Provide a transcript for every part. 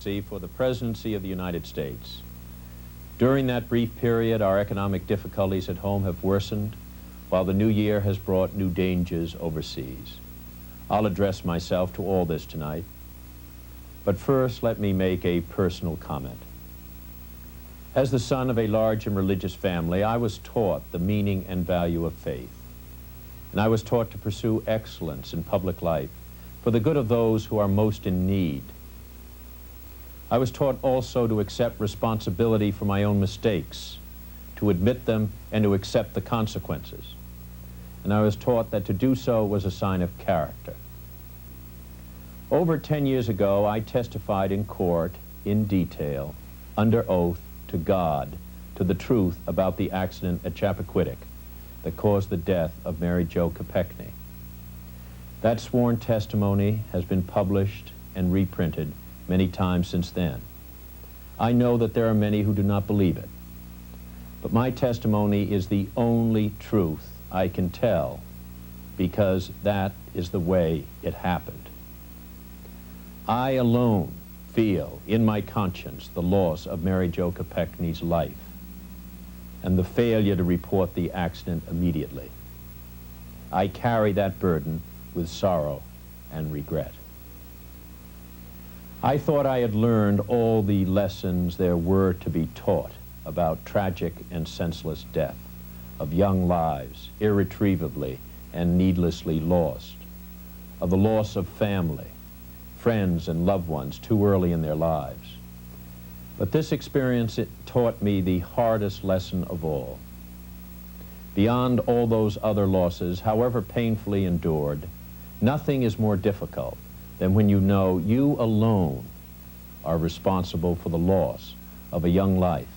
candidacy for the presidency of the United States. During that brief period, our economic difficulties at home have worsened, while the new year has brought new dangers overseas. I'll address myself to all this tonight, but first let me make a personal comment. As the son of a large and religious family, I was taught the meaning and value of faith, and I was taught to pursue excellence in public life for the good of those who are most in need. I was taught also to accept responsibility for my own mistakes, to admit them, and to accept the consequences. And I was taught that to do so was a sign of character. Over 10 years ago, I testified in court, in detail, under oath, to God, to the truth about the accident at Chappaquiddick that caused the death of Mary Jo Kopechne. That sworn testimony has been published and reprinted many times since then. I know that there are many who do not believe it, but my testimony is the only truth I can tell, because that is the way it happened. I alone feel in my conscience the loss of Mary Jo Kopechne's life and the failure to report the accident immediately. I carry that burden with sorrow and regret. I thought I had learned all the lessons there were to be taught about tragic and senseless death of young lives irretrievably and needlessly lost, of the loss of family, friends and loved ones too early in their lives. But this experience, it taught me the hardest lesson of all. Beyond all those other losses, however painfully endured, nothing is more difficult than when you know you alone are responsible for the loss of a young life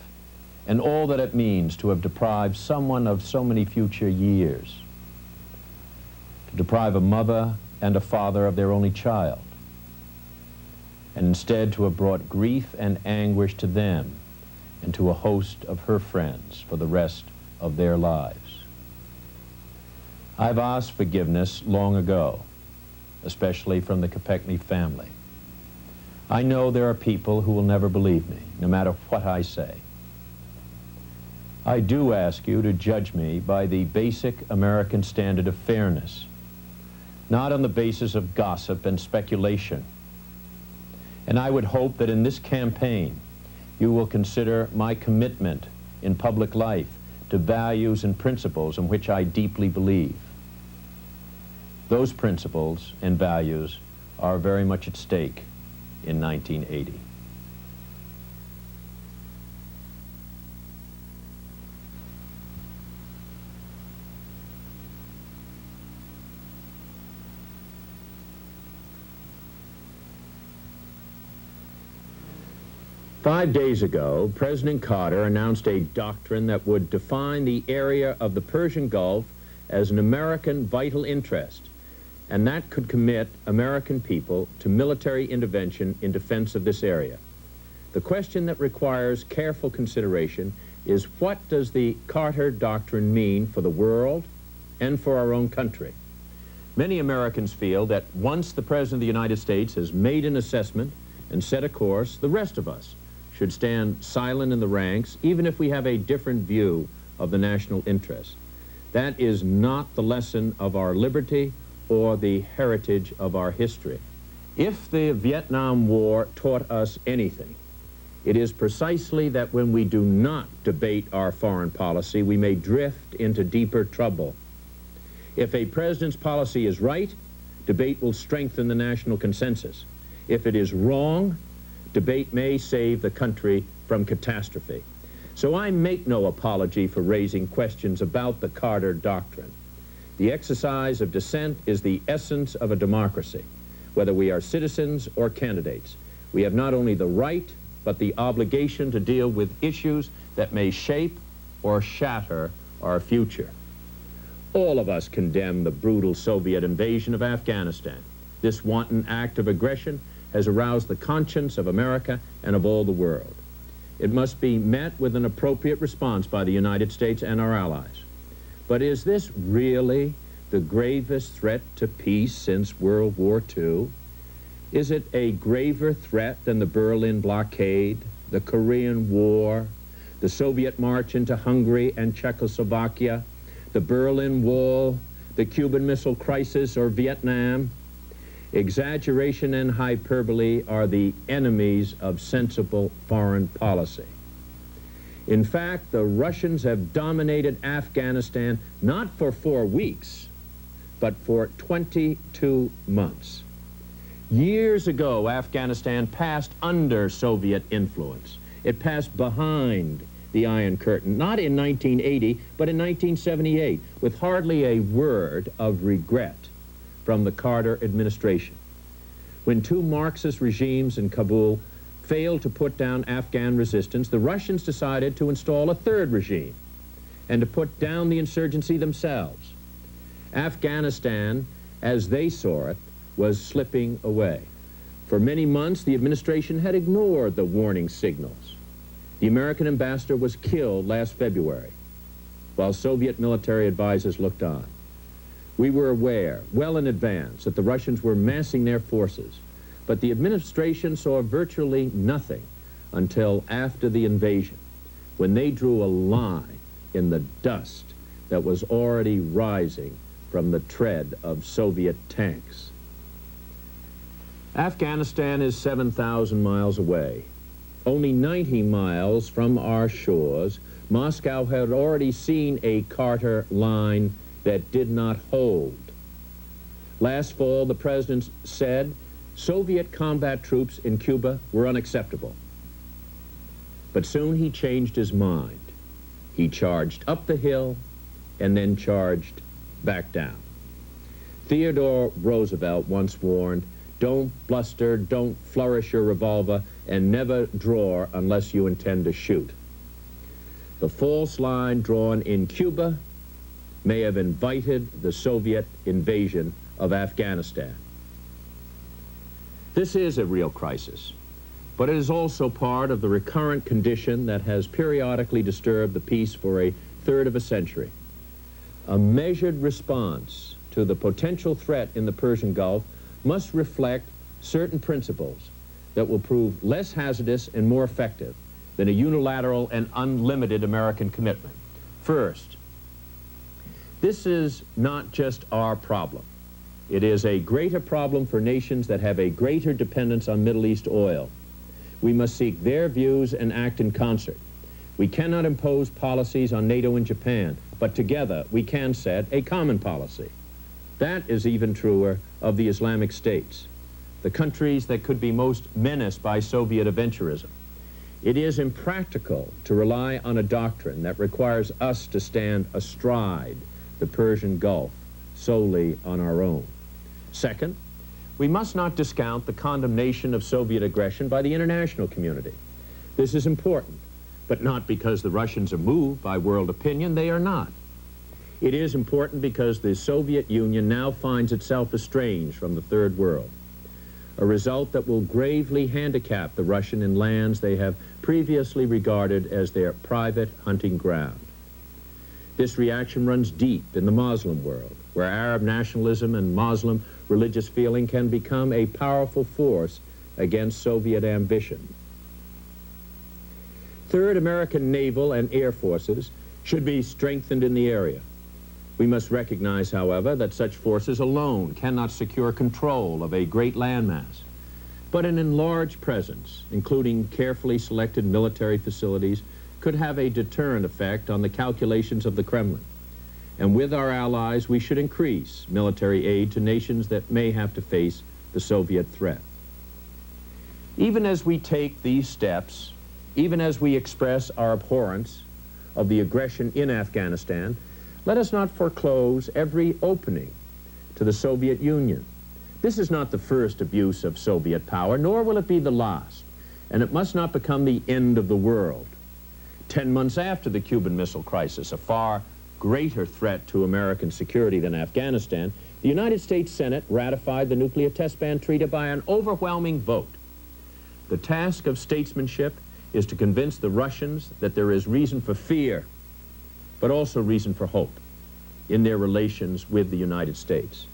and all that it means to have deprived someone of so many future years, to deprive a mother and a father of their only child, and instead to have brought grief and anguish to them and to a host of her friends for the rest of their lives. I've asked forgiveness long ago, especially from the Kopechne family. I know there are people who will never believe me, no matter what I say. I do ask you to judge me by the basic American standard of fairness, not on the basis of gossip and speculation. And I would hope that in this campaign, you will consider my commitment in public life to values and principles in which I deeply believe. Those principles and values are very much at stake in 1980. Five days ago, President Carter announced a doctrine that would define the area of the Persian Gulf as an American vital interest, and that could commit American people to military intervention in defense of this area. The question that requires careful consideration is, what does the Carter Doctrine mean for the world and for our own country? Many Americans feel that once the President of the United States has made an assessment and set a course, the rest of us should stand silent in the ranks, even if we have a different view of the national interest. That is not the lesson of our liberty or the heritage of our history. If the Vietnam War taught us anything, it is precisely that when we do not debate our foreign policy, we may drift into deeper trouble. If a president's policy is right, debate will strengthen the national consensus. If it is wrong, debate may save the country from catastrophe. So I make no apology for raising questions about the Carter Doctrine. The exercise of dissent is the essence of a democracy. Whether we are citizens or candidates, we have not only the right, but the obligation to deal with issues that may shape or shatter our future. All of us condemn the brutal Soviet invasion of Afghanistan. This wanton act of aggression has aroused the conscience of America and of all the world. It must be met with an appropriate response by the United States and our allies. But is this really the gravest threat to peace since World War II? Is it a graver threat than the Berlin blockade, the Korean War, the Soviet march into Hungary and Czechoslovakia, the Berlin Wall, the Cuban Missile Crisis, or Vietnam? Exaggeration and hyperbole are the enemies of sensible foreign policy. In fact, the Russians have dominated Afghanistan not for 4 weeks, but for 22 months. Years ago, Afghanistan passed under Soviet influence. It passed behind the Iron Curtain, not in 1980, but in 1978, with hardly a word of regret from the Carter administration. When 2 Marxist regimes in Kabul failed to put down Afghan resistance, the Russians decided to install a 3rd regime and to put down the insurgency themselves. Afghanistan, as they saw it, was slipping away. For many months, the administration had ignored the warning signals. The American ambassador was killed last February, while Soviet military advisors looked on. We were aware, well in advance, that the Russians were massing their forces, but the administration saw virtually nothing until after the invasion, when they drew a line in the dust that was already rising from the tread of Soviet tanks. Afghanistan is 7,000 miles away. Only 90 miles from our shores, Moscow had already seen a Carter line that did not hold. Last fall, the president said Soviet combat troops in Cuba were unacceptable. But soon he changed his mind. He charged up the hill and then charged back down. Theodore Roosevelt once warned, "Don't bluster, don't flourish your revolver, and never draw unless you intend to shoot." The false line drawn in Cuba may have invited the Soviet invasion of Afghanistan. This is a real crisis, but it is also part of the recurrent condition that has periodically disturbed the peace for a third of a century. A measured response to the potential threat in the Persian Gulf must reflect certain principles that will prove less hazardous and more effective than a unilateral and unlimited American commitment. First, this is not just our problem. It is a greater problem for nations that have a greater dependence on Middle East oil. We must seek their views and act in concert. We cannot impose policies on NATO and Japan, but together we can set a common policy. That is even truer of the Islamic states, the countries that could be most menaced by Soviet aventurism. It is impractical to rely on a doctrine that requires us to stand astride the Persian Gulf solely on our own. Second, we must not discount the condemnation of Soviet aggression by the international community. This is important, but not because the Russians are moved by world opinion. They are not. It is important because the Soviet Union now finds itself estranged from the Third World, a result that will gravely handicap the Russian in lands they have previously regarded as their private hunting ground. This reaction runs deep in the Muslim world, where Arab nationalism and Muslim religious feeling can become a powerful force against Soviet ambition. Third, American naval and air forces should be strengthened in the area. We must recognize, however, that such forces alone cannot secure control of a great landmass. But an enlarged presence, including carefully selected military facilities, could have a deterrent effect on the calculations of the Kremlin. And with our allies, we should increase military aid to nations that may have to face the Soviet threat. Even as we take these steps, even as we express our abhorrence of the aggression in Afghanistan, let us not foreclose every opening to the Soviet Union. This is not the first abuse of Soviet power, nor will it be the last, and it must not become the end of the world. 10 months after the Cuban Missile Crisis, a far greater threat to American security than Afghanistan, the United States Senate ratified the Nuclear Test Ban Treaty by an overwhelming vote. The task of statesmanship is to convince the Russians that there is reason for fear, but also reason for hope in their relations with the United States.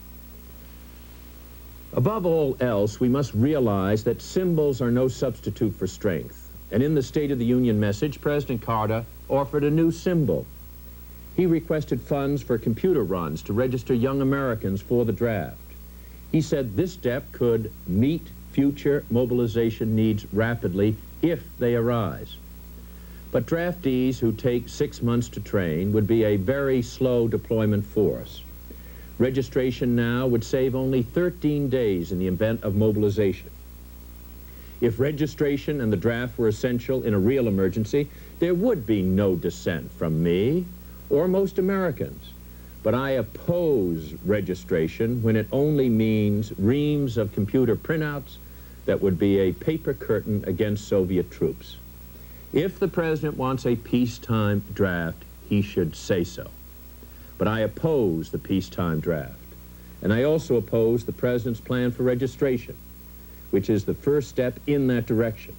Above all else, we must realize that symbols are no substitute for strength. And in the State of the Union message, President Carter offered a new symbol. He requested funds for computer runs to register young Americans for the draft. He said this step could meet future mobilization needs rapidly if they arise. But draftees who take 6 months to train would be a very slow deployment force. Registration now would save only 13 days in the event of mobilization. If registration and the draft were essential in a real emergency, there would be no dissent from me or most Americans. But I oppose registration when it only means reams of computer printouts that would be a paper curtain against Soviet troops. If the president wants a peacetime draft, he should say so. But I oppose the peacetime draft. And I also oppose the president's plan for registration, which is the first step in that direction.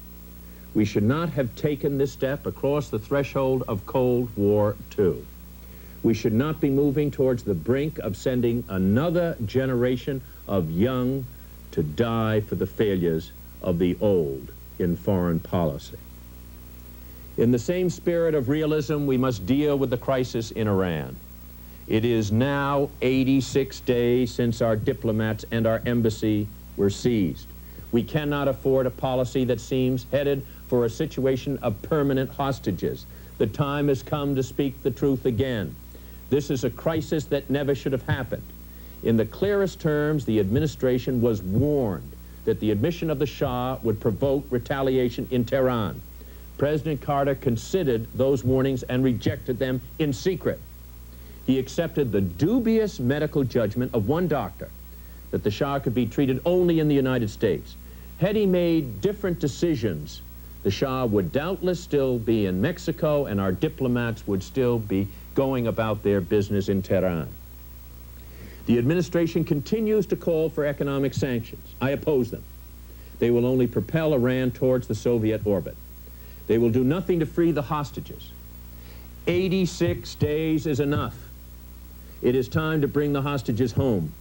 We should not have taken this step across the threshold of Cold War II. We should not be moving towards the brink of sending another generation of young to die for the failures of the old in foreign policy. In the same spirit of realism, we must deal with the crisis in Iran. It is now 86 days since our diplomats and our embassy were seized. We cannot afford a policy that seems headed for a situation of permanent hostages. The time has come to speak the truth again. This is a crisis that never should have happened. In the clearest terms, the administration was warned that the admission of the Shah would provoke retaliation in Tehran. President Carter considered those warnings and rejected them in secret. He accepted the dubious medical judgment of one doctor that the Shah could be treated only in the United States. Had he made different decisions, the Shah would doubtless still be in Mexico and our diplomats would still be going about their business in Tehran. The administration continues to call for economic sanctions. I oppose them. They will only propel Iran towards the Soviet orbit. They will do nothing to free the hostages. 86 days is enough. It is time to bring the hostages home.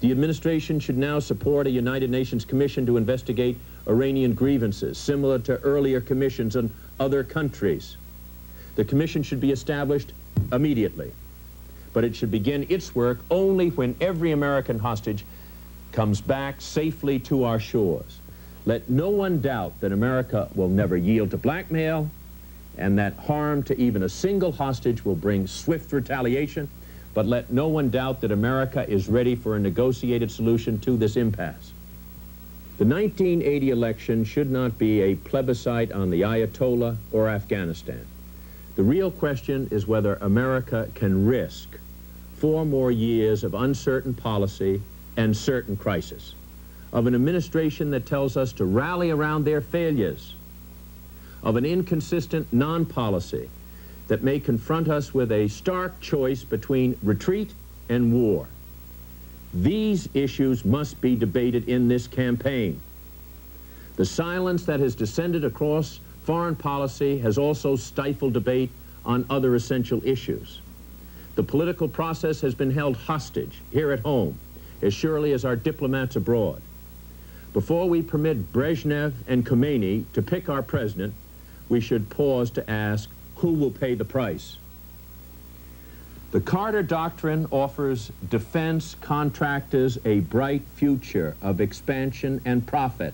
The administration should now support a United Nations commission to investigate Iranian grievances, similar to earlier commissions in other countries. The commission should be established immediately, but it should begin its work only when every American hostage comes back safely to our shores. Let no one doubt that America will never yield to blackmail, and that harm to even a single hostage will bring swift retaliation. But let no one doubt that America is ready for a negotiated solution to this impasse. The 1980 election should not be a plebiscite on the Ayatollah or Afghanistan. The real question is whether America can risk 4 more years of uncertain policy and certain crisis, of an administration that tells us to rally around their failures, of an inconsistent non-policy that may confront us with a stark choice between retreat and war. These issues must be debated in this campaign. The silence that has descended across foreign policy has also stifled debate on other essential issues. The political process has been held hostage here at home, as surely as our diplomats abroad. Before we permit Brezhnev and Khomeini to pick our president, we should pause to ask, who will pay the price? The Carter Doctrine offers defense contractors a bright future of expansion and profit.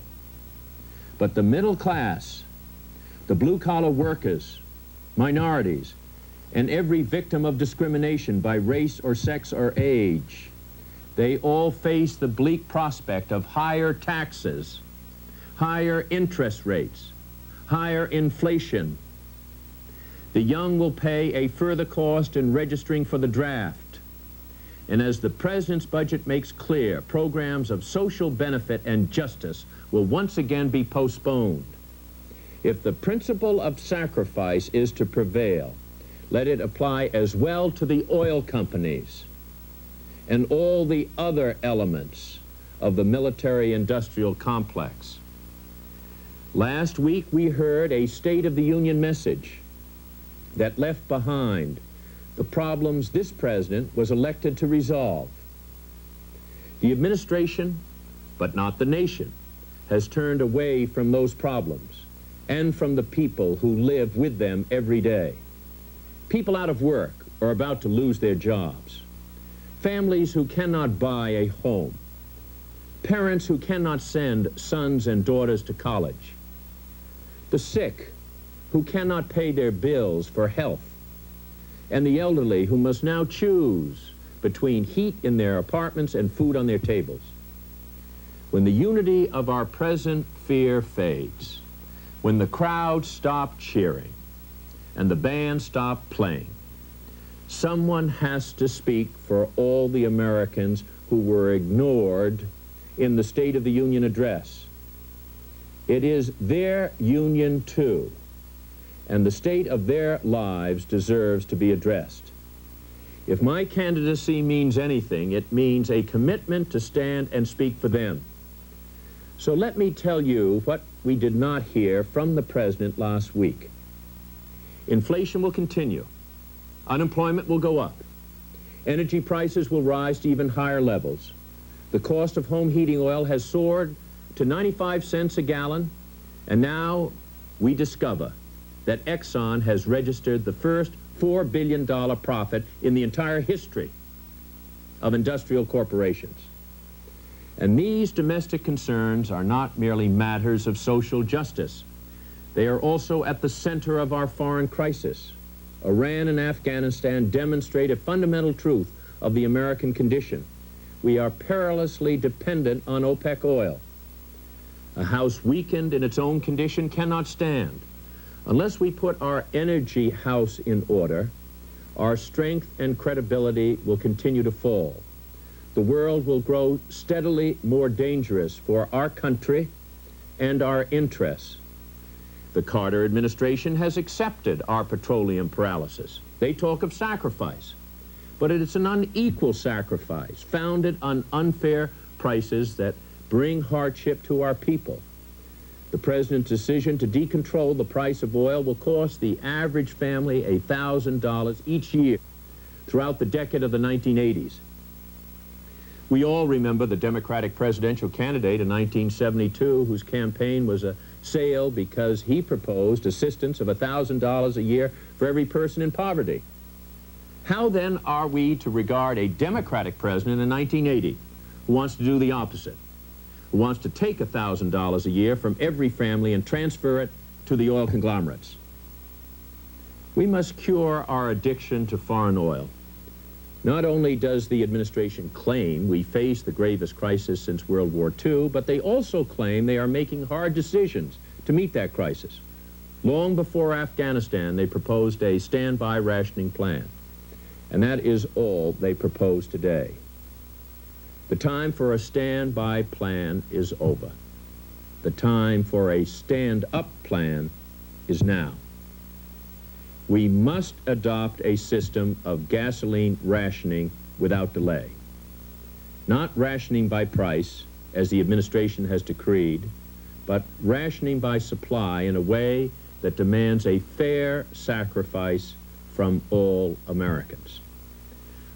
But the middle class, the blue-collar workers, minorities, and every victim of discrimination by race or sex or age, they all face the bleak prospect of higher taxes, higher interest rates, higher inflation. The young will pay a further cost in registering for the draft. And as the president's budget makes clear, programs of social benefit and justice will once again be postponed. If the principle of sacrifice is to prevail, let it apply as well to the oil companies and all the other elements of the military-industrial complex. Last week we heard a State of the Union message that left behind the problems this president was elected to resolve. The administration but not the nation, has turned away from those problems and from the people who live with them every day. People out of work or about to lose their jobs. Families who cannot buy a home. Parents who cannot send sons and daughters to college. The sick who cannot pay their bills for health. And the elderly who must now choose between heat in their apartments and food on their tables. When the unity of our present fear fades, when the crowd stop cheering and the band stop playing, someone has to speak for all the Americans who were ignored in the State of the Union address. It is their union too, and the state of their lives deserves to be addressed. If my candidacy means anything, it means a commitment to stand and speak for them. So let me tell you what we did not hear from the President last week. Inflation will continue. Unemployment will go up. Energy prices will rise to even higher levels. The cost of home heating oil has soared to 95 cents a gallon, and now we discover that Exxon has registered the first $4 billion profit in the entire history of industrial corporations. And these domestic concerns are not merely matters of social justice. They are also at the center of our foreign crisis. Iran and Afghanistan demonstrate a fundamental truth of the American condition. We are perilously dependent on OPEC oil. A house weakened in its own condition cannot stand. Unless we put our energy house in order, our strength and credibility will continue to fall. The world will grow steadily more dangerous for our country and our interests. The Carter administration has accepted our petroleum paralysis. They talk of sacrifice, but it is an unequal sacrifice founded on unfair prices that bring hardship to our people. The President's decision to decontrol the price of oil will cost the average family $1,000 each year throughout the decade of the 1980s. We all remember the Democratic presidential candidate in 1972 whose campaign was a sale because he proposed assistance of $1,000 a year for every person in poverty. How then are we to regard a Democratic president in 1980 who wants to do the opposite, who wants to take $1,000 a year from every family and transfer it to the oil conglomerates? We must cure our addiction to foreign oil. Not only does the administration claim we face the gravest crisis since World War II, but they also claim they are making hard decisions to meet that crisis. Long before Afghanistan, they proposed a standby rationing plan, and that is all they propose today. The time for a standby plan is over. The time for a stand-up plan is now. We must adopt a system of gasoline rationing without delay. Not rationing by price, as the administration has decreed, but rationing by supply in a way that demands a fair sacrifice from all Americans.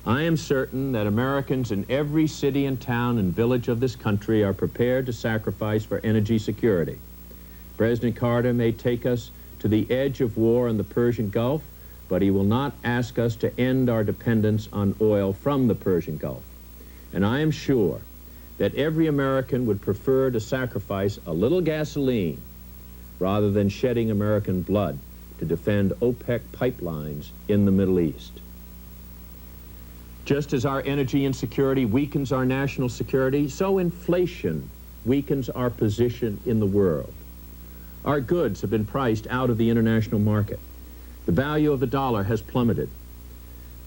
I am certain that Americans in every city and town and village of this country are prepared to sacrifice for energy security. President Carter may take us to the edge of war in the Persian Gulf, but he will not ask us to end our dependence on oil from the Persian Gulf. And I am sure that every American would prefer to sacrifice a little gasoline rather than shedding American blood to defend OPEC pipelines in the Middle East. Just as our energy insecurity weakens our national security, so inflation weakens our position in the world. Our goods have been priced out of the international market. The value of the dollar has plummeted.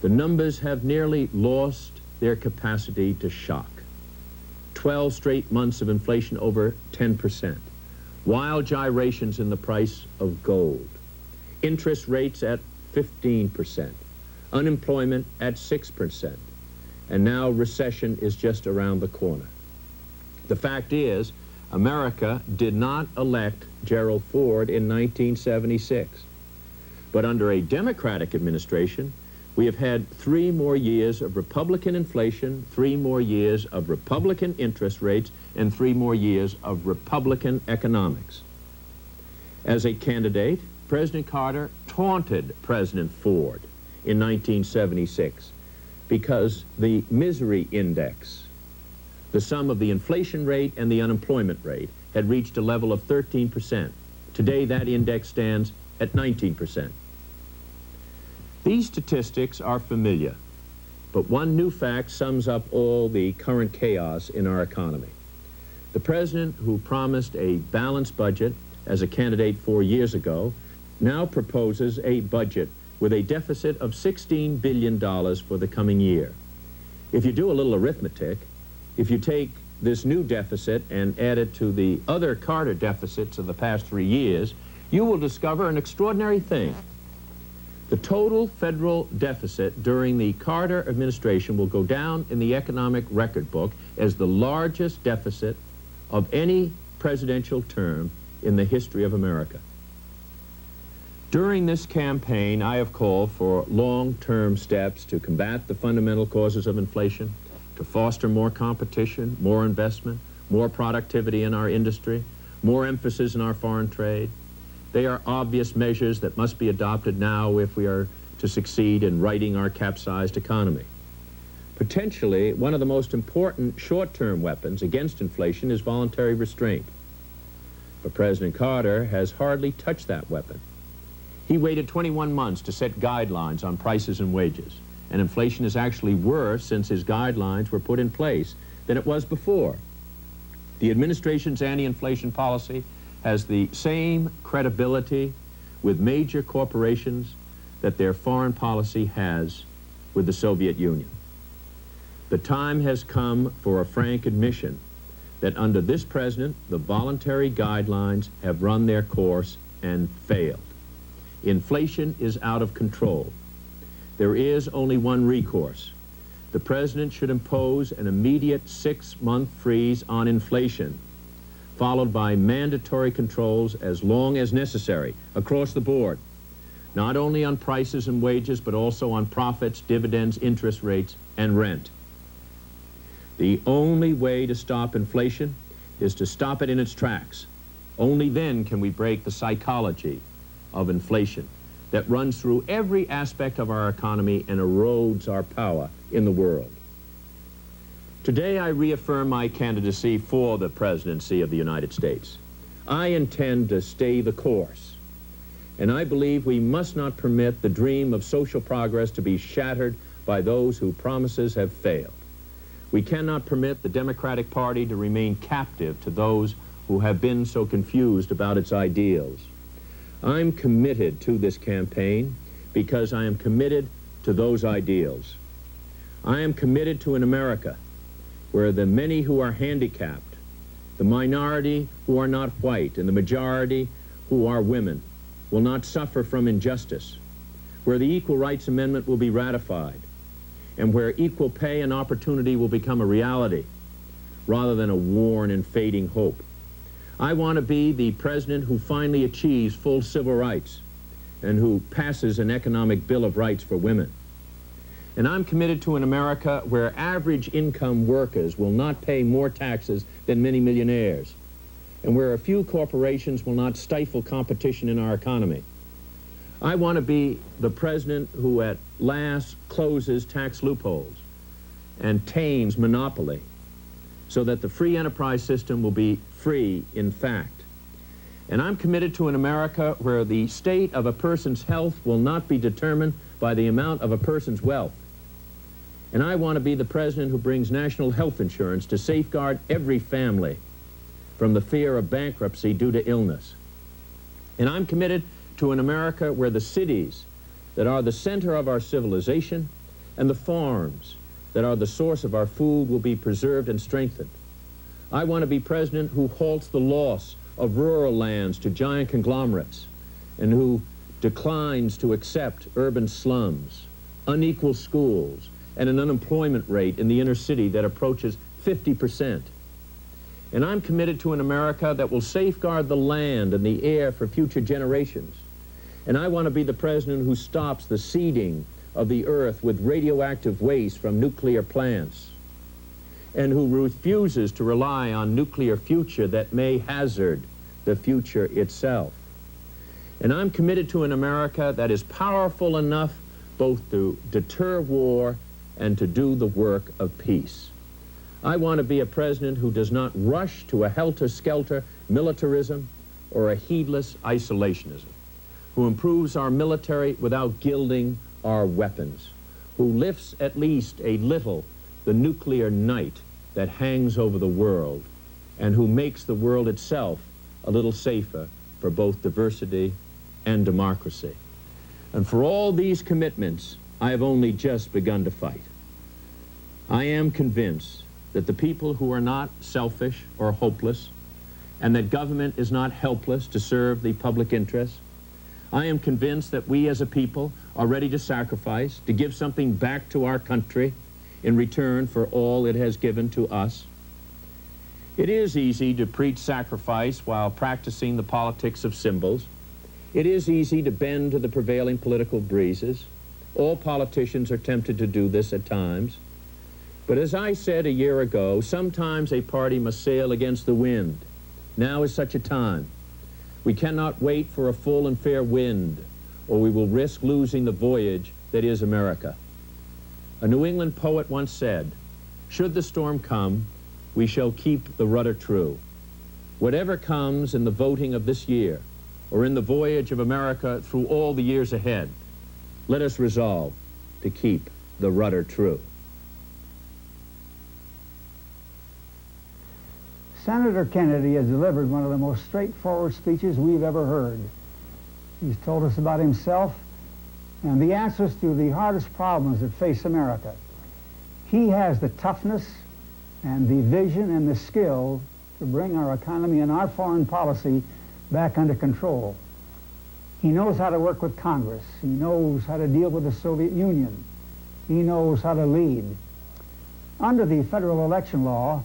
The numbers have nearly lost their capacity to shock. 12 straight months of inflation over 10%. Wild gyrations in the price of gold. Interest rates at 15%. Unemployment at 6%. And now recession is just around the corner. The fact is, America did not elect Gerald Ford in 1976. But under a Democratic administration, We have had 3 more years of Republican inflation, 3 more years of Republican interest rates, and 3 more years of Republican economics. As a candidate, President Carter taunted President Ford in 1976 because the misery index, the sum of the inflation rate and the unemployment rate, had reached a level of 13%. Today, that index stands at 19%. These statistics are familiar, but one new fact sums up all the current chaos in our economy. The president who promised a balanced budget as a candidate 4 years ago now proposes a budget with a deficit of $16 billion for the coming year. If you do a little arithmetic, if you take this new deficit and add it to the other Carter deficits of the past 3 years, you will discover an extraordinary thing. The total federal deficit during the Carter administration will go down in the economic record book as the largest deficit of any presidential term in the history of America. During this campaign, I have called for long-term steps to combat the fundamental causes of inflation, to foster more competition, more investment, more productivity in our industry, more emphasis in our foreign trade. They are obvious measures that must be adopted now if we are to succeed in righting our capsized economy. Potentially, one of the most important short-term weapons against inflation is voluntary restraint. But President Carter has hardly touched that weapon. He waited 21 months to set guidelines on prices and wages, and inflation is actually worse since his guidelines were put in place than it was before. The administration's anti-inflation policy has the same credibility with major corporations that their foreign policy has with the Soviet Union. The time has come for a frank admission that under this president, the voluntary guidelines have run their course and failed. Inflation is out of control. There is only one recourse. The president should impose an immediate 6-month freeze on inflation, followed by mandatory controls as long as necessary across the board, not only on prices and wages, but also on profits, dividends, interest rates, and rent. The only way to stop inflation is to stop it in its tracks. Only then can we break the psychology of inflation that runs through every aspect of our economy and erodes our power in the world. Today, I reaffirm my candidacy for the presidency of the United States. I intend to stay the course, and I believe we must not permit the dream of social progress to be shattered by those whose promises have failed. We cannot permit the Democratic Party to remain captive to those who have been so confused about its ideals. I'm committed to this campaign because I am committed to those ideals. I am committed to an America where the many who are handicapped, the minority who are not white, and the majority who are women will not suffer from injustice, where the Equal Rights Amendment will be ratified, and where equal pay and opportunity will become a reality rather than a worn and fading hope. I want to be the president who finally achieves full civil rights and who passes an economic bill of rights for women. And I'm committed to an America where average income workers will not pay more taxes than many millionaires, and where a few corporations will not stifle competition in our economy. I want to be the president who at last closes tax loopholes and tames monopoly so that the free enterprise system will be free in fact. And I'm committed to an America where the state of a person's health will not be determined by the amount of a person's wealth. And I want to be the president who brings national health insurance to safeguard every family from the fear of bankruptcy due to illness. And I'm committed to an America where the cities that are the center of our civilization and the farms that are the source of our food will be preserved and strengthened. I want to be president who halts the loss of rural lands to giant conglomerates and who declines to accept urban slums, unequal schools, and an unemployment rate in the inner city that approaches 50%. And I'm committed to an America that will safeguard the land and the air for future generations. And I want to be the president who stops the seeding of the earth with radioactive waste from nuclear plants, and who refuses to rely on nuclear future that may hazard the future itself. And I'm committed to an America that is powerful enough both to deter war and to do the work of peace. I want to be a president who does not rush to a helter-skelter militarism or a heedless isolationism, who improves our military without gilding our weapons, who lifts at least a little the nuclear night that hangs over the world, and who makes the world itself a little safer for both diversity and democracy. And for all these commitments, I have only just begun to fight. I am convinced that the people who are not selfish or hopeless, and that government is not helpless to serve the public interest. I am convinced that we as a people are ready to sacrifice, to give something back to our country in return for all it has given to us. It is easy to preach sacrifice while practicing the politics of symbols. It is easy to bend to the prevailing political breezes. All politicians are tempted to do this at times. But as I said a year ago, sometimes a party must sail against the wind. Now is such a time. We cannot wait for a full and fair wind, or we will risk losing the voyage that is America. A New England poet once said, "Should the storm come, we shall keep the rudder true." Whatever comes in the voting of this year, or in the voyage of America through all the years ahead, let us resolve to keep the rudder true. Senator Kennedy has delivered one of the most straightforward speeches we've ever heard. He's told us about himself and the answers to the hardest problems that face America. He has the toughness and the vision and the skill to bring our economy and our foreign policy back under control. He knows how to work with Congress. He knows how to deal with the Soviet Union. He knows how to lead. Under the federal election law,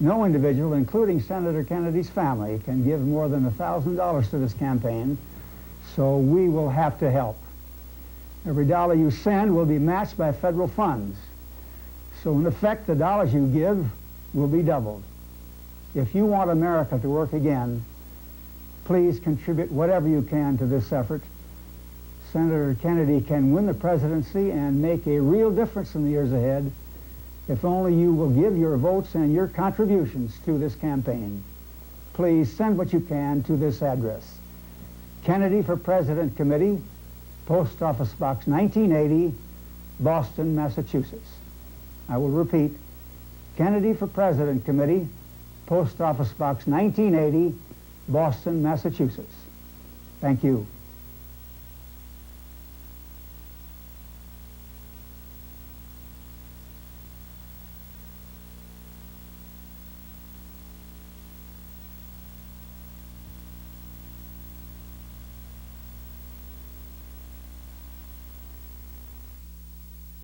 no individual, including Senator Kennedy's family, can give more than $1,000 to this campaign, so we will have to help. Every dollar you send will be matched by federal funds. So in effect, the dollars you give will be doubled. If you want America to work again, please contribute whatever you can to this effort. Senator Kennedy can win the presidency and make a real difference in the years ahead if only you will give your votes and your contributions to this campaign. Please send what you can to this address. Kennedy for President Committee, Post Office Box 1980, Boston, Massachusetts. I will repeat, Kennedy for President Committee, Post Office Box 1980, Boston, Massachusetts. Thank you.